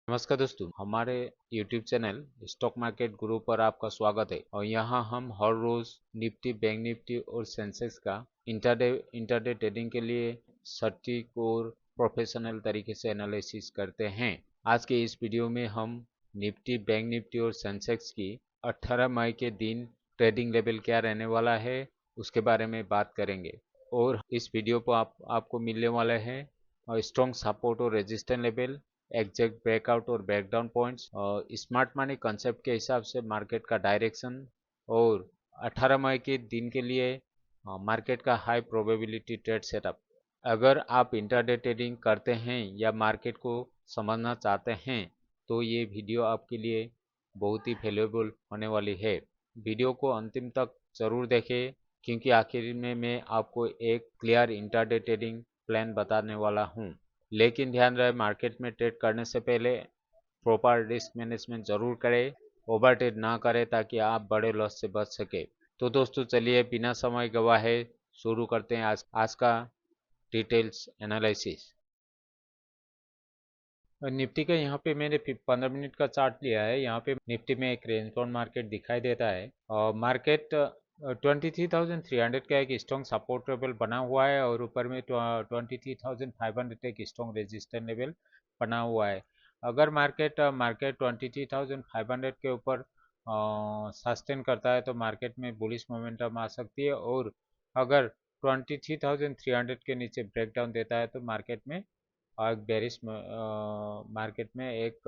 नमस्कार दोस्तों, हमारे YouTube चैनल स्टॉक मार्केट गुरु पर आपका स्वागत है। और यहाँ हम हर रोज निफ्टी, बैंक निफ्टी और सेंसेक्स का इंटरडे ट्रेडिंग के लिए सटीक और प्रोफेशनल तरीके से एनालिसिस करते हैं। आज के इस वीडियो में हम निफ्टी, बैंक निफ्टी और सेंसेक्स की 18 मई के दिन ट्रेडिंग लेवल क्या रहने वाला है उसके बारे में बात करेंगे। और इस वीडियो पर आपको मिलने वाला है स्ट्रॉन्ग सपोर्ट और रेजिस्टेंस लेवल, एग्जैक्ट ब्रेकआउट और ब्रेकडाउन पॉइंट्स, और स्मार्ट मनी कंसेप्ट के हिसाब से मार्केट का डायरेक्शन, और 18 मई के दिन के लिए मार्केट का हाई प्रोबेबिलिटी ट्रेड सेटअप। अगर आप इंट्राडे ट्रेडिंग करते हैं या मार्केट को समझना चाहते हैं तो ये वीडियो आपके लिए बहुत ही वैल्यूएबल होने वाली है। वीडियो को अंतिम तक जरूर देखें क्योंकि आखिर में मैं आपको एक क्लियर इंट्राडे ट्रेडिंग प्लान बताने वाला हूँ। लेकिन ध्यान रहे, मार्केट में ट्रेड करने से पहले प्रॉपर रिस्क मैनेजमेंट जरूर करें, ओवर ट्रेड ना करें ताकि आप बड़े लॉस से बच सके। तो दोस्तों चलिए बिना समय गवाए शुरू करते हैं आज का डिटेल्स एनालिसिस। निफ्टी का यहाँ पे मैंने 15 मिनट का चार्ट लिया है। यहाँ पे निफ्टी में एक रेंज बाउंड मार्केट दिखाई देता है और मार्केट 23,300 का एक स्ट्रॉन्ग सपोर्ट लेवल बना हुआ है और ऊपर में 23,500 एक स्ट्रॉन्ग रेजिस्टेंस लेवल बना हुआ है। अगर मार्केट 23,500 के ऊपर सस्टेन करता है तो मार्केट में बुलिश मोमेंटम आ सकती है, और अगर 23,300 के नीचे ब्रेकडाउन देता है तो मार्केट में और बेरिश मार्केट में एक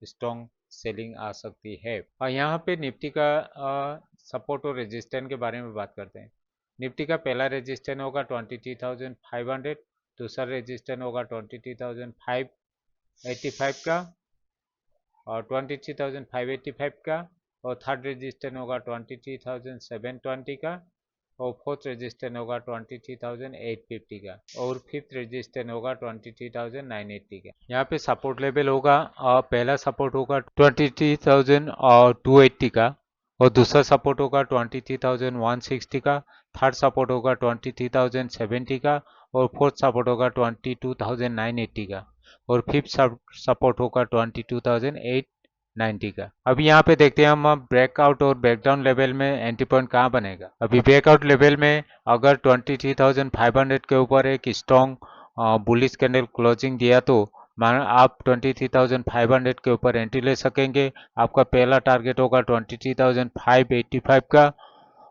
स्ट्रॉन्ग सेलिंग आ सकती है। और यहाँ पे निफ्टी का सपोर्ट और रेजिस्टेंस के बारे में बात करते हैं। निफ्टी का पहला रेजिस्टेंस होगा 23,500, दूसरा रेजिस्टेंस होगा 23,585 का और 23,585 का, और थर्ड रेजिस्टेंस होगा 23,720 का, और फोर्थ रेजिस्टेंस होगा 23,850 का, और फिफ्थ रेजिस्टेंस होगा 23,980 का। यहाँ पे सपोर्ट लेवल होगा, पहला सपोर्ट होगा 23,280 का, और दूसरा सपोर्ट होगा 23,160 का, थर्ड सपोर्ट होगा 23,070 का, और फोर्थ सपोर्ट होगा 22,980 का, और फिफ्थ सपोर्ट होगा 22,890 का। अभी यहाँ पे देखते हैं हम ब्रेकआउट और ब्रेकडाउन लेवल में एंट्री पॉइंट कहाँ बनेगा। अभी ब्रेकआउट लेवल में अगर 23,500 के ऊपर एक स्ट्रॉन्ग बुलिश कैंडल क्लोजिंग दिया तो आप 23,500 के ऊपर एंट्री ले सकेंगे। आपका पहला टारगेट होगा 23,585 का,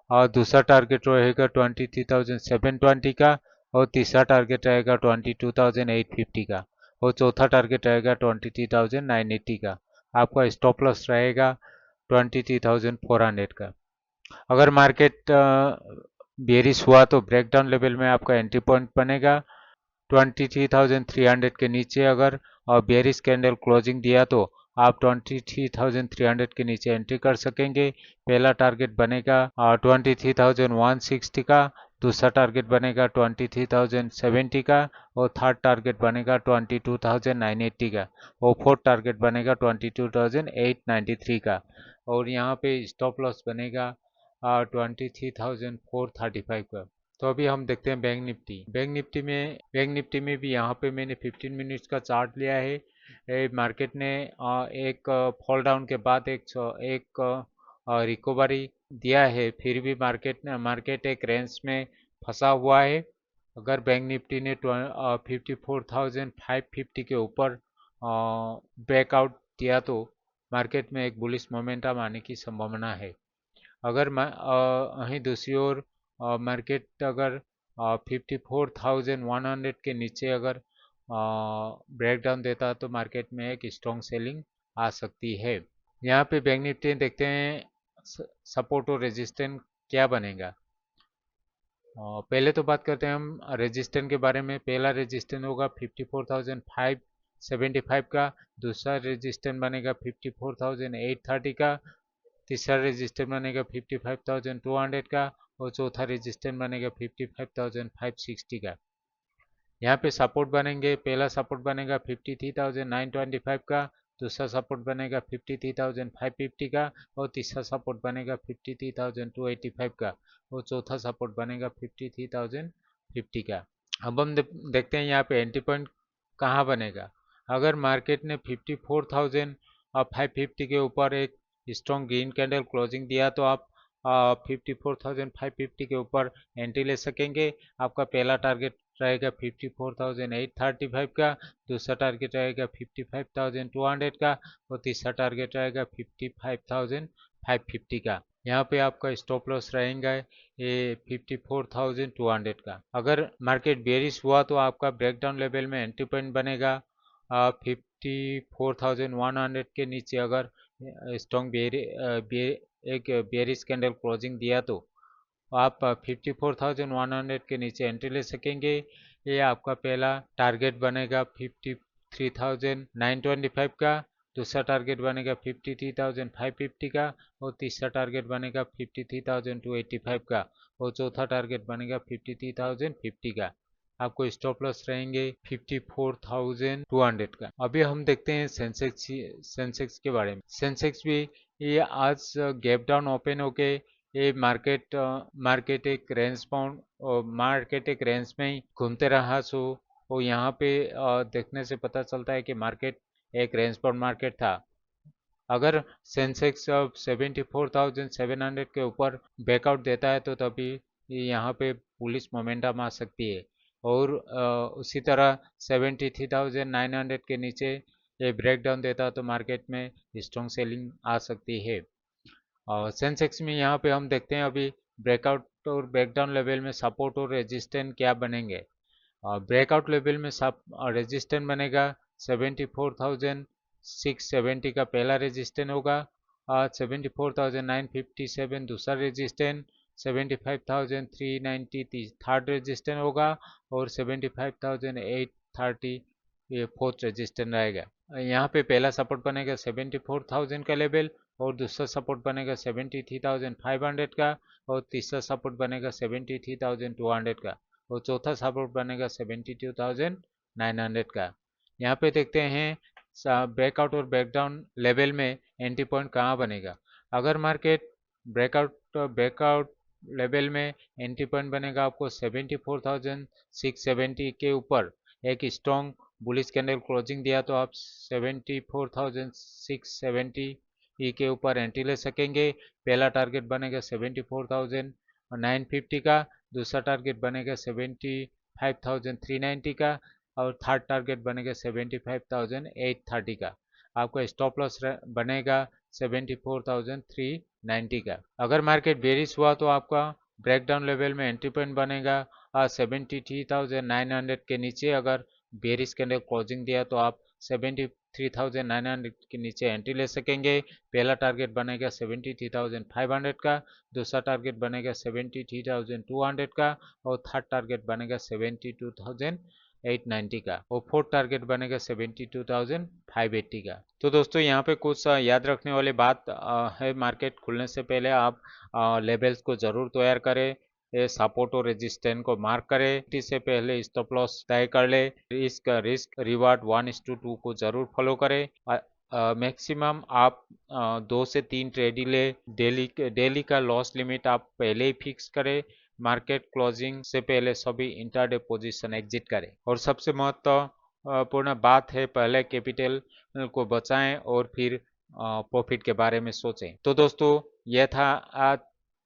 और दूसरा टारगेट रहेगा 23,720 का, और तीसरा टारगेट रहेगा 22,850 का, और चौथा टारगेट रहेगा 23,980 का। आपका स्टॉप लॉस रहेगा 23,400 का। अगर मार्केट बेरिश हुआ तो ब्रेकडाउन लेवल में आपका एंट्री पॉइंट बनेगा 23,300 के नीचे। अगर बेरिश कैंडल क्लोजिंग दिया तो आप 23,300 के नीचे एंट्री कर सकेंगे। पहला टारगेट बनेगा 23,160 का, दूसरा टारगेट बनेगा 23,070 का, और थर्ड टारगेट बनेगा 22,980 का, और फोर्थ टारगेट बनेगा 22,893 का, और यहाँ पे स्टॉप लॉस बनेगा 23,435 का। तो अभी हम देखते हैं बैंक निफ्टी में भी यहाँ पे मैंने 15 मिनट्स का चार्ट लिया है। मार्केट ने एक फॉल डाउन के बाद एक रिकवरी दिया है, फिर भी मार्केट एक रेंज में फंसा हुआ है। अगर बैंक निफ्टी ने 54,550 के ऊपर ब्रेकआउट दिया तो मार्केट में एक बुलिश मोमेंटम आने की संभावना है। अगर वहीं दूसरी ओर मार्केट अगर 54,100 के नीचे अगर ब्रेकडाउन देता तो मार्केट में एक स्ट्रॉन्ग सेलिंग आ सकती है। यहाँ पे बैंक निफ्टी देखते हैं सपोर्ट और रेजिस्टेंस क्या बनेगा। पहले तो बात करते हैं हम रेजिस्टेंस के बारे में। पहला रेजिस्टेंस होगा 54,575 का, दूसरा रेजिस्टेंस बनेगा 54,830 का, तीसरा रेजिस्टेंस बनेगा 55,200 का, और चौथा रेजिस्टेंस बनेगा 55,560 का। यहाँ पे सपोर्ट बनेंगे, पहला सपोर्ट बनेगा 53,925 का, दूसरा सपोर्ट बनेगा 53,550 का, और तीसरा सपोर्ट बनेगा 53,285 का, और चौथा सपोर्ट बनेगा 53,050 का। अब हम देखते हैं यहाँ पे एंट्री पॉइंट कहाँ बनेगा। अगर मार्केट ने 54,550 के ऊपर एक स्ट्रॉन्ग ग्रीन कैंडल क्लोजिंग दिया तो आप 54,550 के ऊपर एंट्री ले सकेंगे। आपका पहला टारगेट रहेगा 54,835 का, दूसरा टारगेट रहेगा 55,200 का और तीसरा टारगेट रहेगा 55,550 का। यहाँ पे आपका स्टॉप लॉस रहेगा ये 54,200 का। अगर मार्केट बेरिश हुआ तो आपका ब्रेकडाउन लेवल में एंट्री पॉइंट बनेगा 54,100 के नीचे। अगर स्ट्रॉन्ग एक बेरिश कैंडल क्लोजिंग दिया तो आप 54,100 के नीचे एंट्री ले सकेंगे। ये आपका पहला टारगेट बनेगा 53,925 का, दूसरा टारगेट बनेगा 53,550 का और तीसरा टारगेट बनेगा 53,285 का और चौथा टारगेट बनेगा 53,050 का। आपको स्टॉप लॉस रहेंगे 54,200 का। अभी हम देखते हैं सेंसेक्स के बारे में। सेंसेक्स भी ये आज गैप डाउन ओपन होके ये मार्केट एक रेंज बाउंड और मार्केट एक रेंज में ही घूमते रहा। सो और यहाँ पे देखने से पता चलता है कि मार्केट एक रेंज बाउंड मार्केट था। अगर सेंसेक्स 74,700 के ऊपर बैकआउट देता है तो तभी यहाँ पे पुलिस मोमेंटम आ सकती है और उसी तरह 73,900 के नीचे ये ब्रेकडाउन देता तो मार्केट में स्ट्रॉन्ग सेलिंग आ सकती है। सेंसेक्स में यहाँ पे हम देखते हैं अभी ब्रेकआउट और ब्रेकडाउन लेवल में सपोर्ट और रेजिस्टेंस क्या बनेंगे। ब्रेकआउट लेवल में रेजिस्टेंस बनेगा 74,670 का पहला रेजिस्टेंस होगा, 74,957 दूसरा रेजिस्टेंस, 75,390 थर्ड रेजिस्टेंस होगा और 75,830 ये फोर्थ रेजिस्टेंस रहेगा। यहाँ पे पहला सपोर्ट बनेगा 74,000 का लेवल और दूसरा सपोर्ट बनेगा 73,500 का और तीसरा सपोर्ट बनेगा 73,200 का और चौथा सपोर्ट बनेगा 72,900 का। यहाँ पे देखते हैं ब्रेकआउट और ब्रेकडाउन लेवल में एंट्री पॉइंट कहाँ बनेगा। अगर मार्केट ब्रेकआउट लेवल में एंट्री पॉइंट बनेगा आपको 74,670 के ऊपर एक स्ट्रॉन्ग बुलिश कैंडल क्लोजिंग दिया तो आप 74,670 के ऊपर एंट्री ले सकेंगे। पहला टारगेट बनेगा 74,950 का, दूसरा टारगेट बनेगा 75,390 का और थर्ड टारगेट बनेगा 75,830 का। आपका स्टॉप लॉस बनेगा 74,390 का। अगर मार्केट बेरिश हुआ तो आपका ब्रेकडाउन लेवल में एंट्री पॉइंट बनेगा 73,900 के नीचे। अगर बेरिश कैंडल क्लोजिंग दिया तो आप 73,900 के नीचे एंट्री ले सकेंगे। पहला टारगेट बनेगा 73,500 का, दूसरा टारगेट बनेगा 73,200 का और थर्ड टारगेट बनेगा 72,890 का और फोर्थ टारगेट बनेगा 72,580 का। तो दोस्तों यहाँ पे कुछ याद रखने वाली बात है, मार्केट खुलने से पहले आप लेवल्स को जरूर तैयार करें, सपोर्ट और रेजिस्टेंस को मार्क करें, इससे पहले स्टॉप लॉस तय कर ले, रिस्क रिवार्ड 1:2 को जरूर फॉलो करें। मैक्सिमम आप 2 से 3 ट्रेड ही ले। डेली का लॉस लिमिट आप पहले ही फिक्स करें। मार्केट क्लोजिंग से पहले सभी इंट्राडे पोजीशन एग्जिट करें और सबसे महत्वपूर्ण बात है पहले कैपिटल को बचाएं और फिर प्रॉफिट के बारे में सोचें। तो दोस्तों यह था आज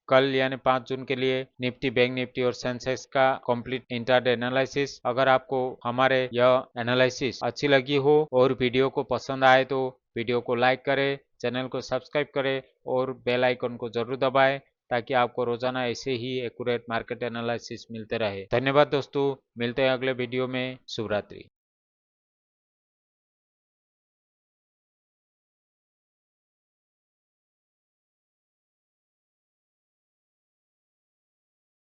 कल यानी 5 जून के लिए निफ्टी, बैंक निफ्टी और सेंसेक्स का कंप्लीट इंट्राडे एनालिसिस। अगर आपको हमारे यह एनालिसिस अच्छी लगी हो और वीडियो को पसंद आए तो वीडियो को लाइक करें, चैनल को सब्सक्राइब करें और बेल आइकन को जरूर दबाएं ताकि आपको रोजाना ऐसे ही एक्यूरेट मार्केट एनालिसिस मिलते रहे। धन्यवाद दोस्तों, मिलते हैं अगले वीडियो में। शुभ रात्रि।